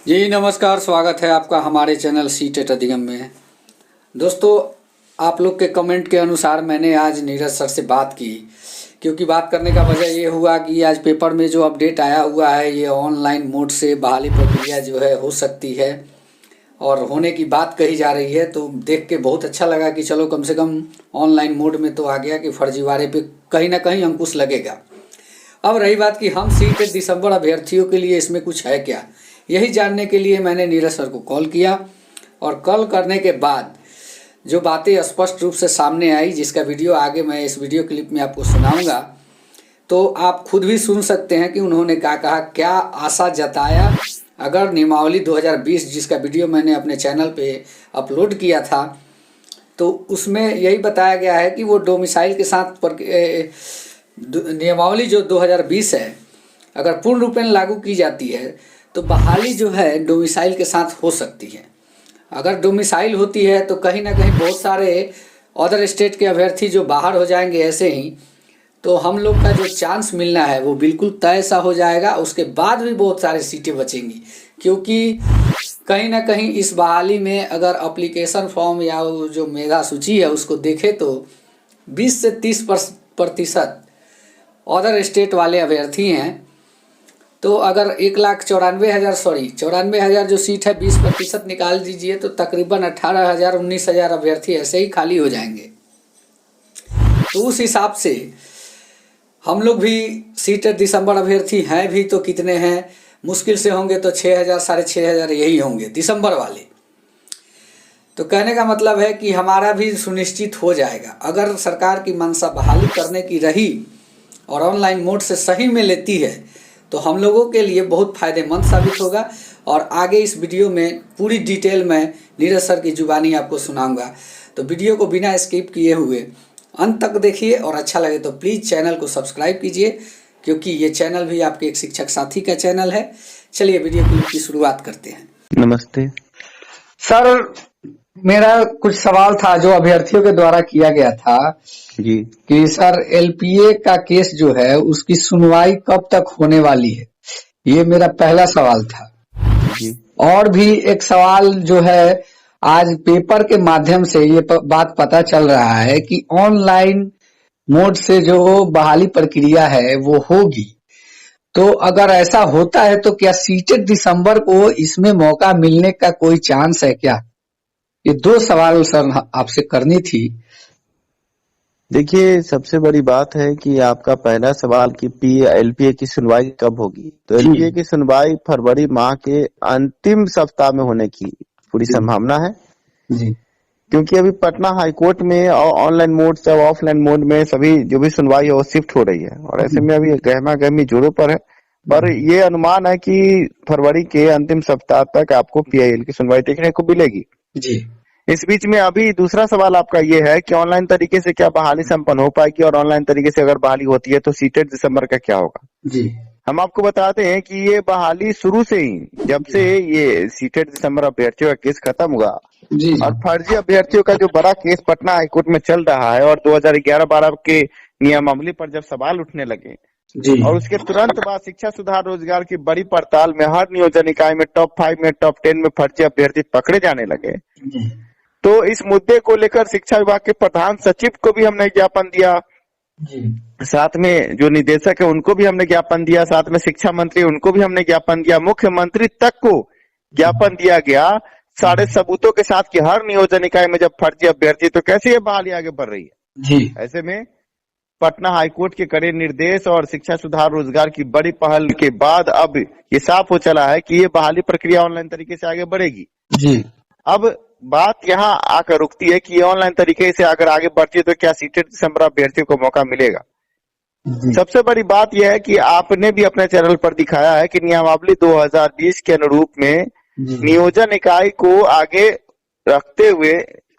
जी नमस्कार, स्वागत है आपका हमारे चैनल सी-टेट अधिगम में। दोस्तों, आप लोग के कमेंट के अनुसार मैंने आज नीरज सर से बात की, क्योंकि बात करने का वजह ये हुआ कि आज पेपर में जो अपडेट आया हुआ है, ये ऑनलाइन मोड से बहाली प्रक्रिया जो है हो सकती है और होने की बात कही जा रही है। तो देख के बहुत अच्छा लगा कि चलो कम से कम ऑनलाइन मोड में तो आ गया कि फर्जीवाड़े पे कहीं ना कहीं अंकुश लगेगा। अब रही बात कि हम सी-टेट दिसंबर अभ्यर्थियों के लिए इसमें कुछ है क्या, यही जानने के लिए मैंने नीरज सर को कॉल किया और कॉल करने के बाद जो बातें स्पष्ट रूप से सामने आई, जिसका वीडियो आगे मैं इस वीडियो क्लिप में आपको सुनाऊंगा, तो आप खुद भी सुन सकते हैं कि उन्होंने क्या कहा, क्या आशा जताया। अगर नियमावली 2020 जिसका वीडियो मैंने अपने चैनल पे अपलोड किया था, तो उसमें यही बताया गया है कि वो डोमिसाइल के साथ नियमावली जो 2020 है, अगर पूर्ण रूपेण लागू की जाती है तो बहाली जो है डोमिसाइल के साथ हो सकती है। अगर डोमिसाइल होती है तो कहीं ना कहीं बहुत सारे अदर स्टेट के अभ्यर्थी जो बाहर हो जाएंगे ऐसे ही, तो हम लोग का जो चांस मिलना है वो बिल्कुल तय सा हो जाएगा। उसके बाद भी बहुत सारी सीटें बचेंगी, क्योंकि कहीं ना कहीं इस बहाली में अगर एप्लीकेशन फॉर्म या वो जो मेधा सूची है उसको देखें तो 20 से 30% अदर स्टेट वाले अभ्यर्थी हैं। तो अगर 1,94,000 जो सीट है 20% निकाल दीजिए तो तकरीबन 18,000-19,000 अभ्यर्थी ऐसे ही खाली हो जाएंगे। तो उस हिसाब से हम लोग भी सी-टेट दिसंबर अभ्यर्थी हैं भी तो कितने हैं, मुश्किल से होंगे तो 6,000 6,500 यही होंगे दिसंबर वाले। तो कहने का मतलब है कि हमारा भी सुनिश्चित हो जाएगा। अगर सरकार की मंशा बहाली करने की रही और ऑनलाइन मोड से सही में लेती है तो हम लोगों के लिए बहुत फायदेमंद साबित होगा। और आगे इस वीडियो में पूरी डिटेल में नीरज सर की जुबानी आपको सुनाऊंगा। तो वीडियो को बिना स्किप किए हुए अंत तक देखिए और अच्छा लगे तो प्लीज़ चैनल को सब्सक्राइब कीजिए, क्योंकि ये चैनल भी आपके एक शिक्षक साथी का चैनल है। चलिए वीडियो की शुरुआत करते हैं। नमस्ते सर, मेरा कुछ सवाल था जो अभ्यर्थियों के द्वारा किया गया था जी। कि सर एलपीए का केस जो है उसकी सुनवाई कब तक होने वाली है, ये मेरा पहला सवाल था जी। और भी एक सवाल जो है, आज पेपर के माध्यम से ये बात पता चल रहा है कि ऑनलाइन मोड से जो बहाली प्रक्रिया है वो होगी। तो अगर ऐसा होता है तो क्या सी-टेट दिसंबर को इसमें मौका मिलने का कोई चांस है क्या? ये दो सवाल सर आपसे करनी थी। देखिए, सबसे बड़ी बात है कि आपका पहला सवाल कि एलपीए की सुनवाई कब होगी। तो एलपीए की सुनवाई फरवरी माह के अंतिम सप्ताह में होने की पूरी संभावना है जी। क्योंकि अभी पटना हाईकोर्ट में ऑनलाइन मोड से ऑफलाइन मोड में सभी जो भी सुनवाई है वो शिफ्ट हो रही है और ऐसे में अभी गहमा गहमी जोरों पर है। पर ये अनुमान है कि फरवरी के अंतिम सप्ताह तक आपको पीआईएल की सुनवाई देखने को मिलेगी। जी। इस बीच में अभी दूसरा सवाल आपका ये है कि ऑनलाइन तरीके से क्या बहाली संपन्न हो पाएगी और ऑनलाइन तरीके से अगर बहाली होती है तो सी-टेट दिसंबर का क्या होगा। जी। हम आपको बताते हैं कि ये बहाली शुरू से ही, जब से ये सी-टेट दिसंबर अभ्यर्थियों का केस खत्म हुआ जी। और फर्जी अभ्यर्थियों का जो बड़ा केस पटना हाईकोर्ट में चल रहा है और 2011-12 के नियमावली पर जब सवाल उठने लगे जी। और उसके तुरंत बाद शिक्षा सुधार रोजगार की बड़ी पड़ताल में हर नियोजन इकाई में टॉप 5 में टॉप 10 में फर्जी अभ्यर्थी पकड़े जाने लगे, तो इस मुद्दे को लेकर शिक्षा विभाग के प्रधान सचिव को भी हमने ज्ञापन दिया, साथ में जो निदेशक है उनको भी हमने ज्ञापन दिया, साथ में शिक्षा मंत्री उनको भी हमने ज्ञापन दिया, मुख्यमंत्री तक को ज्ञापन दिया गया सारे सबूतों के साथ कि हर नियोजन इकाई में जब फर्जी अभ्यर्थी तो कैसे ये बहाली आगे बढ़ रही है। जी। ऐसे में पटना हाईकोर्ट के कड़े निर्देश और शिक्षा सुधार रोजगार की बड़ी पहल के बाद अब ये साफ हो चला है कि ये बहाली प्रक्रिया ऑनलाइन तरीके से आगे बढ़ेगी। जी। अब बात यहाँ आकर रुकती है कि ऑनलाइन तरीके से अगर आगे बढ़ती है तो क्या सी-टेट दिसंबर अभ्यर्थियों को मौका मिलेगा। सबसे बड़ी बात यह है कि आपने भी अपने चैनल पर दिखाया है कि नियमावली 2020 के अनुरूप में नियोजन इकाई को आगे रखते हुए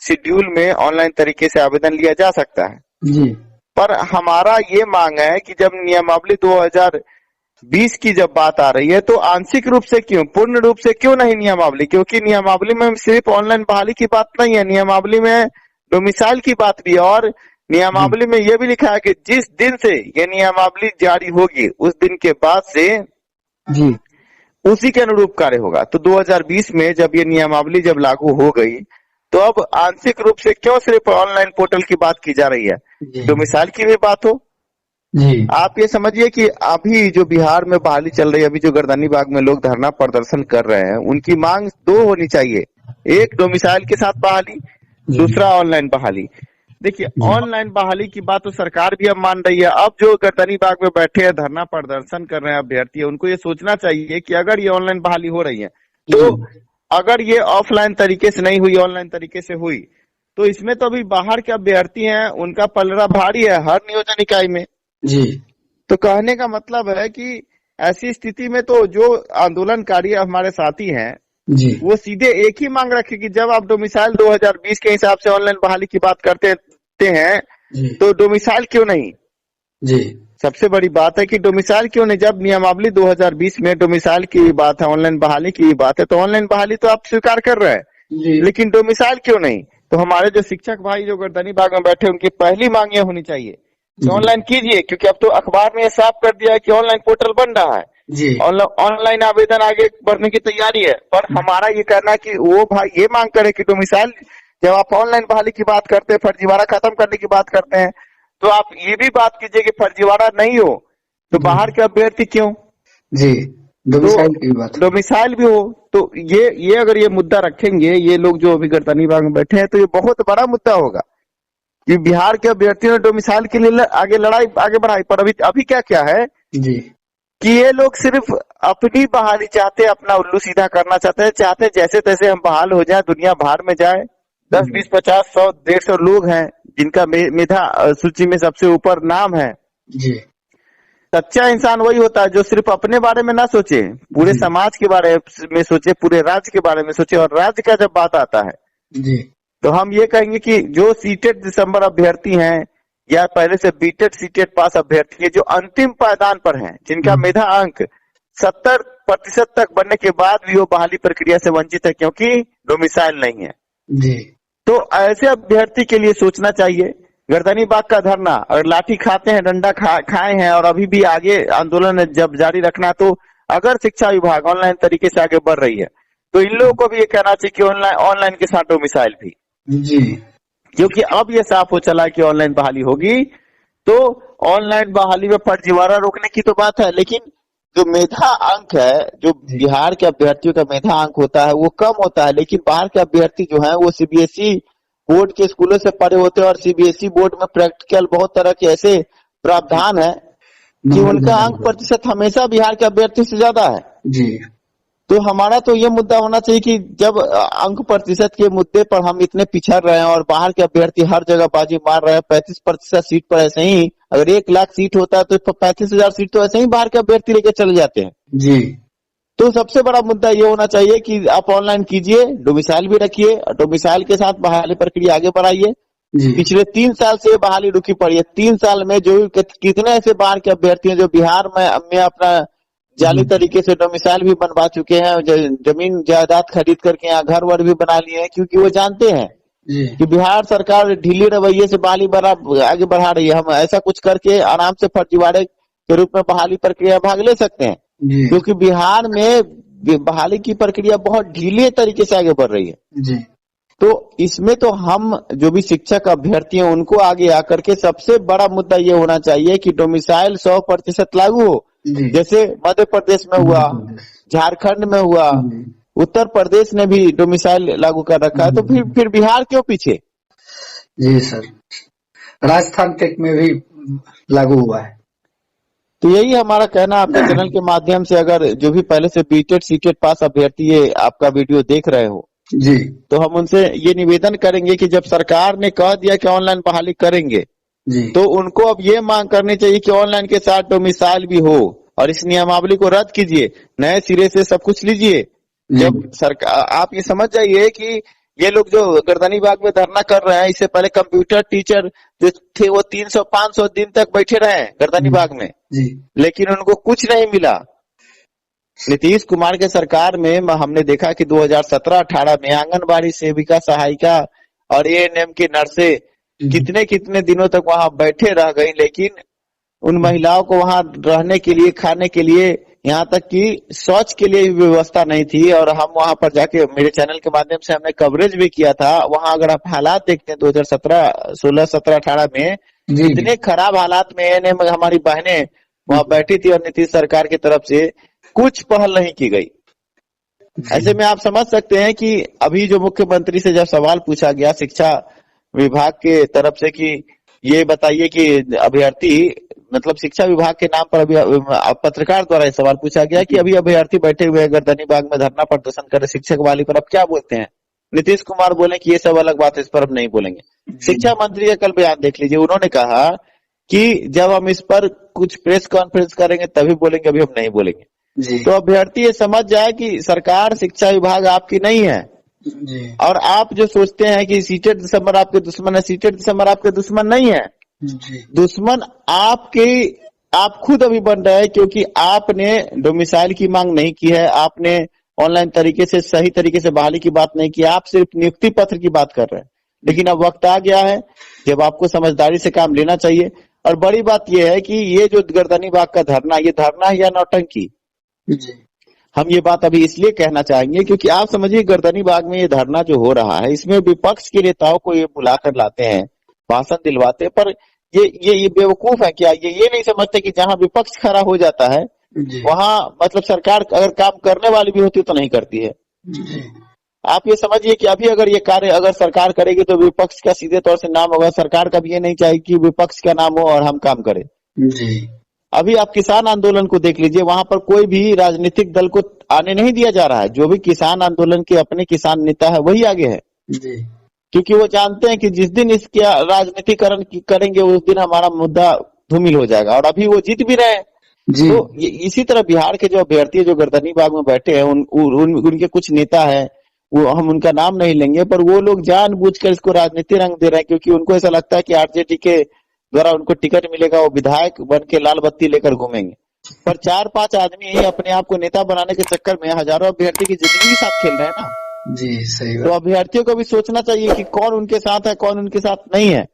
शेड्यूल में ऑनलाइन तरीके से आवेदन लिया जा सकता है। जी। पर हमारा ये मांग है कि जब नियमावली 2020 की जब बात आ रही है तो आंशिक रूप से क्यों, पूर्ण रूप से क्यों नहीं नियमावली, क्योंकि नियमावली में सिर्फ ऑनलाइन बहाली की बात नहीं है, नियमावली में डोमिसाइल की बात भी है और नियमावली में यह भी लिखा है कि जिस दिन से ये नियमावली जारी होगी उस दिन के बाद से जी उसी के अनुरूप कार्य होगा। तो 2020 में जब ये नियमावली जब लागू हो गई, तो अब आंशिक रूप से क्यों सिर्फ ऑनलाइन पोर्टल की बात की जा रही है, डोमिसाइल की भी बात हो। जी आप ये समझिए कि अभी जो बिहार में बहाली चल रही है, अभी जो गर्दनी बाग में लोग धरना प्रदर्शन कर रहे हैं, उनकी मांग दो होनी चाहिए, एक डोमिसाइल के साथ बहाली, दूसरा ऑनलाइन बहाली। देखिए, ऑनलाइन बहाली की बात तो सरकार भी अब मान रही है। अब जो गर्दनी बाग में बैठे हैं, धरना प्रदर्शन कर रहे हैं अभ्यर्थी, उनको ये सोचना चाहिए कि अगर ये ऑनलाइन बहाली हो रही है, तो अगर ये ऑफलाइन तरीके से नहीं हुई, ऑनलाइन तरीके से हुई, तो इसमें तो अभी बाहर के अभ्यर्थी हैं, उनका पलड़ा भारी है हर नियोजन इकाई में। जी तो कहने का मतलब है कि ऐसी स्थिति में तो जो आंदोलनकारी हमारे साथी हैं, जी वो सीधे एक ही मांग रखे कि जब आप डोमिसाइल 2020 के हिसाब से ऑनलाइन बहाली की बात करते हैं, तो डोमिसाइल क्यों नहीं। जी सबसे बड़ी बात है कि डोमिसाइल क्यों नहीं। जब नियमावली 2020 में डोमिसाइल की बात है, ऑनलाइन बहाली की बात है, तो ऑनलाइन बहाली तो आप स्वीकार कर रहे हैं, लेकिन डोमिसाइल क्यों नहीं। तो हमारे जो शिक्षक भाई जो गर्दनी बाग में बैठे, उनकी पहली मांग ये होनी चाहिए कि ऑनलाइन कीजिए, क्योंकि अब तो अखबार में साफ कर दिया है कि ऑनलाइन पोर्टल बन रहा है, ऑनलाइन आवेदन आगे बढ़ने की तैयारी है। पर हमारा ये कहना है कि वो भाई ये मांग करे कि डोमिसाइल, जब आप ऑनलाइन बहाली की बात करते हैं, फर्जीवाड़ा खत्म करने की बात करते हैं, तो आप ये भी बात कीजिए कि फर्जीवाड़ा नहीं हो तो बाहर के अभ्यर्थी क्यों। जी डोमिसाइल की बात, डोमिसाइल भी हो। तो ये अगर ये मुद्दा रखेंगे ये लोग जो अभी गर्दनी बाग में बैठे हैं, तो ये बहुत बड़ा मुद्दा होगा कि बिहार के अभ्यर्थियों ने डोमिसाइल के लिए आगे लड़ाई आगे बढ़ाई। पर अभी क्या क्या है जी कि ये लोग सिर्फ अपनी बहाली चाहते हैं, अपना उल्लू सीधा करना चाहते हैं जैसे तैसे हम बहाल हो जाए, दुनिया बाहर में जाए। 10, 20, 50, 100, 150 लोग हैं जिनका मेधा सूची में सबसे ऊपर नाम है। जी सच्चा इंसान वही होता है जो सिर्फ अपने बारे में ना सोचे, पूरे समाज के बारे में सोचे, पूरे राज्य के बारे में सोचे। और राज्य का जब बात आता है जी तो हम ये कहेंगे कि जो सीटेट दिसंबर अभ्यर्थी हैं या पहले से बीटेट सीटेट पास अभ्यर्थी है, जो अंतिम पायदान पर हैं, जिनका मेधा अंक 70% तक बनने के बाद भी वो बहाली प्रक्रिया से वंचित है क्योंकि डोमिसाइल नहीं है। जी तो ऐसे अभ्यर्थी के लिए सोचना चाहिए। गर्दनी बाग का धरना, अगर लाठी खाते हैं, डंडा खाए हैं और अभी भी आगे आंदोलन जब जारी रखना, तो अगर शिक्षा विभाग ऑनलाइन तरीके से आगे बढ़ रही है, तो इन लोगों को भी ये कहना चाहिए कि ऑनलाइन के साथ डोमिसाइल भी। जी क्योंकि अब ये साफ हो चला है कि ऑनलाइन बहाली होगी, तो ऑनलाइन बहाली में फर्जीवाड़ा रोकने की तो बात है, लेकिन जो मेधा अंक है, जो बिहार के अभ्यर्थियों का मेधा अंक होता है, वो कम होता है। लेकिन बाहर के अभ्यर्थी जो है वो सीबीएसई बोर्ड के स्कूलों से पढ़े होते हैं, और सीबीएसई बोर्ड में प्रैक्टिकल बहुत तरह के ऐसे प्रावधान है कि उनका अंक प्रतिशत हमेशा बिहार के अभ्यर्थी से ज्यादा है। जी तो हमारा तो ये मुद्दा होना चाहिए कि जब अंक प्रतिशत के मुद्दे पर हम इतने पिछड़ रहे हैं और बाहर के अभ्यर्थी हर जगह बाजी मार रहे हैं, 35% सीट पर ऐसे ही, अगर 1 लाख सीट होता है तो 35,000 सीट तो ऐसे ही बाहर के अभ्यर्थी लेके चले जाते हैं। जी तो सबसे बड़ा मुद्दा ये होना चाहिए कि आप ऑनलाइन कीजिए, डोमिसाइल भी रखिए, डोमिसाइल के साथ बहाली प्रक्रिया आगे बढ़ाइए। पिछले 3 साल से बहाली रुकी पड़ी है। 3 साल में जो कितने ऐसे बाहर के अभ्यर्थी हैं जो बिहार में अपना जाली तरीके से डोमिसाइल भी बनवा चुके हैं, जमीन जायदाद खरीद करके यहाँ घर वर भी बना लिए हैं, क्योंकि वो जानते हैं कि बिहार सरकार ढीली रवैये से बहाली आगे बढ़ा रही है। हम ऐसा कुछ करके आराम से फर्जीवाड़े के रूप में बहाली प्रक्रिया भाग ले सकते हैं, क्योंकि बिहार में बहाली की प्रक्रिया बहुत ढीले तरीके से आगे बढ़ रही है। जी तो इसमें तो हम जो भी शिक्षक अभ्यर्थी हैं उनको आगे आकर के सबसे बड़ा मुद्दा ये होना चाहिए कि डोमिसाइल 100% लागू हो, जैसे मध्य प्रदेश में हुआ, झारखंड में हुआ, उत्तर प्रदेश ने भी डोमिसाइल लागू कर रखा है। तो फिर बिहार क्यों पीछे। जी सर, राजस्थान टेक में भी लागू हुआ है। तो यही हमारा कहना आपके चैनल के माध्यम से, अगर जो भी पहले से बीटेट सीटेट पास अभ्यर्थी ये आपका वीडियो देख रहे हो जी, तो हम उनसे ये निवेदन करेंगे कि जब सरकार ने कह दिया कि ऑनलाइन बहाली करेंगे जी, तो उनको अब ये मांग करनी चाहिए कि ऑनलाइन के साथ डोमिसाइल भी हो, और इस नियमावली को रद्द कीजिए, नए सिरे से सब कुछ लीजिए। जब सरकार, आप ये समझ जाइए कि ये लोग जो गर्दनी बाग में धरना कर रहे हैं, इससे पहले कंप्यूटर टीचर जो थे वो 300-500 दिन तक बैठे रहे गर्दनी बाग में जी, लेकिन उनको कुछ नहीं मिला। नीतीश कुमार के सरकार में हमने देखा कि 2017-18 में आंगनबाड़ी सेविका, सहायिका और एएनएम की नर्से कितने दिनों तक वहां बैठे रह गई, लेकिन उन महिलाओं को वहां रहने के लिए, खाने के लिए यहाँ तक कि शौच के लिए भी व्यवस्था नहीं थी। और हम वहां पर जाके मेरे चैनल के माध्यम से हमने कवरेज भी किया था। वहां अगर आप हालात देखते हैं 2017, 16, 17, 18 में जी इतने खराब हालात में एएनएम हमारी बहनें वहां बैठी थी और नीतीश सरकार की तरफ से कुछ पहल नहीं की गई। ऐसे में आप समझ सकते हैं कि अभी जो मुख्यमंत्री से जब सवाल पूछा गया शिक्षा विभाग के तरफ से कि ये बताइए कि अभ्यर्थी मतलब शिक्षा विभाग के नाम पर अभी पत्रकार द्वारा ये सवाल पूछा गया कि अभी अभ्यर्थी बैठे हुए हैं गर्दनी बाग में धरना प्रदर्शन कर रहे शिक्षक वाली पर, अब क्या बोलते हैं? नीतीश कुमार बोले कि ये सब अलग बात है, इस पर हम नहीं बोलेंगे। शिक्षा मंत्री का कल बयान देख लीजिए, उन्होंने कहा कि जब हम इस पर कुछ प्रेस कॉन्फ्रेंस करेंगे तभी बोलेंगे, अभी हम नहीं बोलेंगे। जी तो अभ्यर्थी ये समझ जाए कि सरकार शिक्षा विभाग आपकी नहीं है। जी और आप जो सोचते हैं कि सीटेट दिसंबर आपके दुश्मन है, सीटेट दिसंबर आपके दुश्मन नहीं है। जी दुश्मन आपके आप खुद अभी बन रहे हैं, क्योंकि आपने डोमिसाइल की मांग नहीं की है, आपने ऑनलाइन तरीके से सही तरीके से बहाली की बात नहीं की, आप सिर्फ नियुक्ति पत्र की बात कर रहे हैं। लेकिन अब वक्त आ गया है जब आपको समझदारी से काम लेना चाहिए। और बड़ी बात यह है कि ये जो गर्दनी बाग का धरना, ये धरना है या नौटंकी? जी हम ये बात अभी इसलिए कहना चाहेंगे क्योंकि आप समझिए गर्दनी बाग में ये धरना जो हो रहा है, इसमें विपक्ष के नेताओं को ये बुलाकर लाते हैं, भाषण दिलवाते हैं, पर ये बेवकूफ है क्या? ये नहीं समझते कि जहां विपक्ष खड़ा हो जाता है जी वहां मतलब सरकार अगर काम करने वाली भी होती तो नहीं करती है। जी आप ये समझिए कि अभी अगर ये कार्य अगर सरकार करेगी तो विपक्ष का सीधे तौर से नाम होगा। सरकार का भी ये नहीं चाहिए कि विपक्ष का नाम हो और हम काम करें। जी अभी आप किसान आंदोलन को देख लीजिए, वहां पर कोई भी राजनीतिक दल को आने नहीं दिया जा रहा है। जो भी किसान आंदोलन के अपने किसान नेता है वही आगे है, जी क्योंकि वो जानते हैं कि जिस दिन इसके राजनीतिकरण करेंगे उस दिन हमारा मुद्दा धूमिल हो जाएगा। और अभी वो जीत भी रहे हैं। जी तो इसी तरह बिहार के जो अभ्यर्थी जो गर्दनी बाग में बैठे हैं उनके कुछ नेता है, वो हम उनका नाम नहीं लेंगे, पर वो लोग जानबूझकर इसको राजनीति रंग दे रहे हैं, क्योंकि उनको ऐसा लगता है कि आरजेडी के द्वारा उनको टिकट मिलेगा, वो विधायक बन के लाल बत्ती लेकर घूमेंगे। पर 4-5 आदमी ही अपने आप को नेता बनाने के चक्कर में हजारों अभ्यर्थी की जिंदगी के साथ खेल रहे हैं ना। जी सही तो बात। अभ्यर्थियों को भी सोचना चाहिए कि कौन उनके साथ है, कौन उनके साथ नहीं है।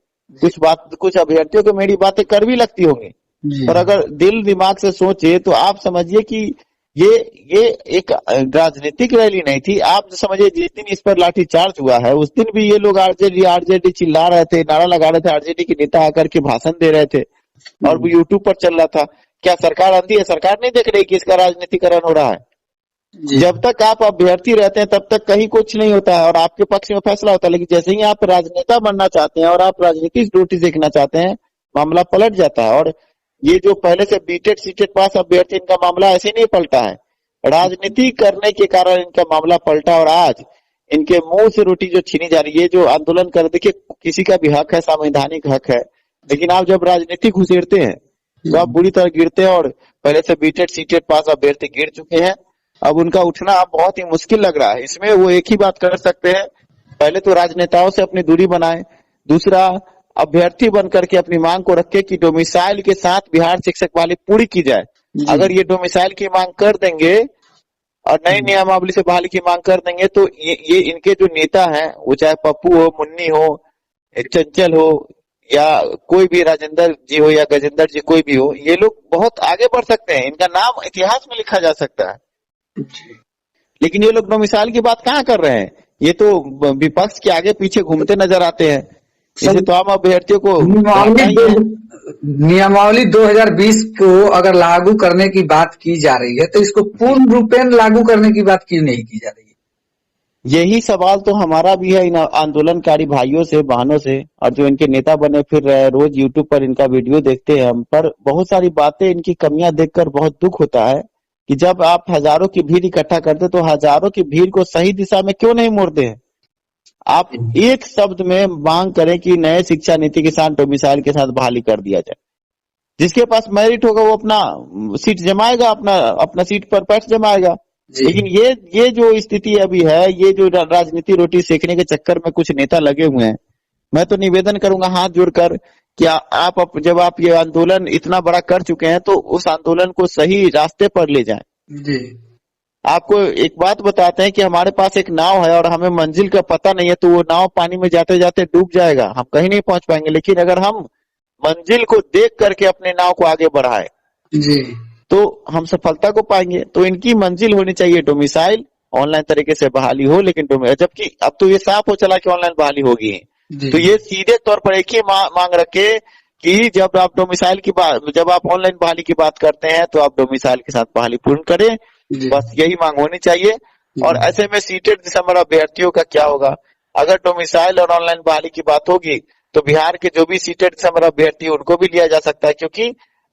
कुछ अभ्यर्थियों को मेरी बातें कड़वी लगती होंगी, जी पर अगर दिल दिमाग से सोचे तो आप समझिए कि ये एक राजनीतिक रैली नहीं थी। आप समझिए जिस दिन इस पर लाठीचार्ज हुआ है उस दिन भी ये लोग आरजेडी चिल्ला रहे थे, नारा लगा रहे थे, आरजेडी के नेता आकर के भाषण दे रहे थे और वो यूट्यूब पर चल रहा था। क्या सरकार अंधी है? सरकार नहीं देख रही कि इसका राजनीतिकरण हो रहा है? जी जब तक आप अभ्यर्थी रहते हैं तब तक कहीं कुछ नहीं होता है और आपके पक्ष में फैसला होता है, लेकिन जैसे ही आप राजनेता बनना चाहते हैं और आप राजनीतिक ड्यूटी सीखना चाहते हैं, मामला पलट जाता है। और ये जो पहले से बीटेड सीटेड पास अभ्यर्थी, इनका मामला ऐसे नहीं पलटा है, राजनीति करने के कारण इनका मामला पलटा। और आज इनके मुंह से रोटी जो छीनी जा रही है, ये जो आंदोलन कर, देखिए किसी का भी हक है, संवैधानिक हक है, लेकिन आप जब राजनीति घुसेड़ते हैं तो आप बुरी तरह गिरते हैं। और पहले से बीटेड सीटेड पास अभ्यर्थी गिर चुके हैं, अब उनका उठना बहुत ही मुश्किल लग रहा है। इसमें वो एक ही बात कर सकते हैं, पहले तो राजनेताओं से अपनी दूरी बनाएं, दूसरा अभ्यर्थी बनकर के अपनी मांग को रखे कि डोमिसाइल के साथ बिहार शिक्षक वाली पूरी की जाए। अगर ये डोमिसाइल की मांग कर देंगे और नई नियमावली से बहाली की मांग कर देंगे तो ये इनके जो नेता हैं, वो चाहे पप्पू हो, मुन्नी हो, चंचल हो या कोई भी राजेंद्र जी हो या गजेंद्र जी कोई भी हो, ये लोग बहुत आगे बढ़ सकते हैं, इनका नाम इतिहास में लिखा जा सकता है। लेकिन ये लोग डोमिसाइल की बात कहाँ कर रहे हैं? ये तो विपक्ष के आगे पीछे घूमते नजर आते हैं। इसे तो आम अभ्यर्थियों को नियमावली 2020 को अगर लागू करने की बात की जा रही है तो इसको पूर्ण रूपेण लागू करने की बात क्यों नहीं की जा रही है? यही सवाल तो हमारा भी है इन आंदोलनकारी भाइयों से, बहनों से, और जो इनके नेता बने फिर रहे हैं, रोज यूट्यूब पर इनका वीडियो देखते हैं हम, पर बहुत सारी बातें, इनकी कमियां देखकर बहुत दुख होता है कि जब आप हजारों की भीड़ इकट्ठा करते तो हजारों की भीड़ को सही दिशा में क्यों नहीं मोड़ते हैं? आप एक शब्द में मांग करें कि नए शिक्षा नीति के साथ डोमिसाइल के साथ बहाली कर दिया जाए। जिसके पास मेरिट होगा वो अपना सीट जमाएगा, अपना सीट पर पैठ जमाएगा। लेकिन ये जो स्थिति अभी है, ये जो राजनीति रोटी सेकने के चक्कर में कुछ नेता लगे हुए हैं, मैं तो निवेदन करूंगा हाथ जोड़कर कि आप जब आप ये आंदोलन इतना बड़ा कर चुके हैं तो उस आंदोलन को सही रास्ते पर ले जाएं। जी आपको एक बात बताते हैं कि हमारे पास एक नाव है और हमें मंजिल का पता नहीं है, तो वो नाव पानी में जाते जाते डूब जाएगा, हम कहीं नहीं पहुंच पाएंगे। लेकिन अगर हम मंजिल को देख करके अपने नाव को आगे बढ़ाएं जी तो हम सफलता को पाएंगे। तो इनकी मंजिल होनी चाहिए डोमिसाइल, ऑनलाइन तरीके से बहाली हो, लेकिन जबकि अब तो ये साफ हो चला कि ऑनलाइन बहाली होगी। तो ये सीधे तौर पर एक ही मांग रखे कि जब आप डोमिसाइल की बात, जब आप ऑनलाइन बहाली की बात करते हैं तो आप डोमिसाइल के साथ बहाली पूर्ण करें, बस यही मांग होनी चाहिए। और ऐसे में सीटेट दिसंबर अभ्यर्थियों का क्या होगा? अगर डोमिसाइल और ऑनलाइन बहाली की बात होगी तो बिहार के जो भी सीटेट दिसंबर अभ्यर्थी उनको भी लिया जा सकता है, क्योंकि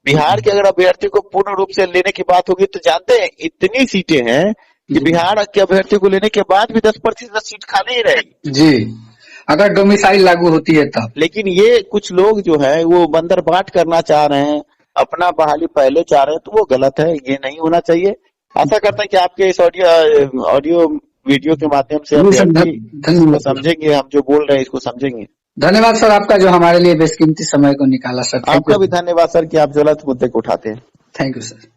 बिहार के अगर अभ्यर्थी को पूर्ण रूप से लेने की बात होगी तो जानते हैं इतनी सीटें हैं कि बिहार के अभ्यर्थी को लेने के बाद भी 10% सीट खाली ही रहेगी जी, अगर डोमिसाइल लागू होती है तब। लेकिन ये कुछ लोग जो है वो बंदर बाट करना चाह रहे हैं, अपना बहाली पहले चाह रहे हैं, तो वो गलत है, ये नहीं होना चाहिए। आशा करते हैं कि आपके इस ऑडियो वीडियो के माध्यम से धन्यवाद समझेंगे, हम जो बोल रहे हैं इसको समझेंगे। धन्यवाद सर आपका जो हमारे लिए बेशकीमती समय को निकाला सर। आपका भी धन्यवाद सर कि आप ज्वलंत मुद्दे को उठाते हैं। Thank you sir.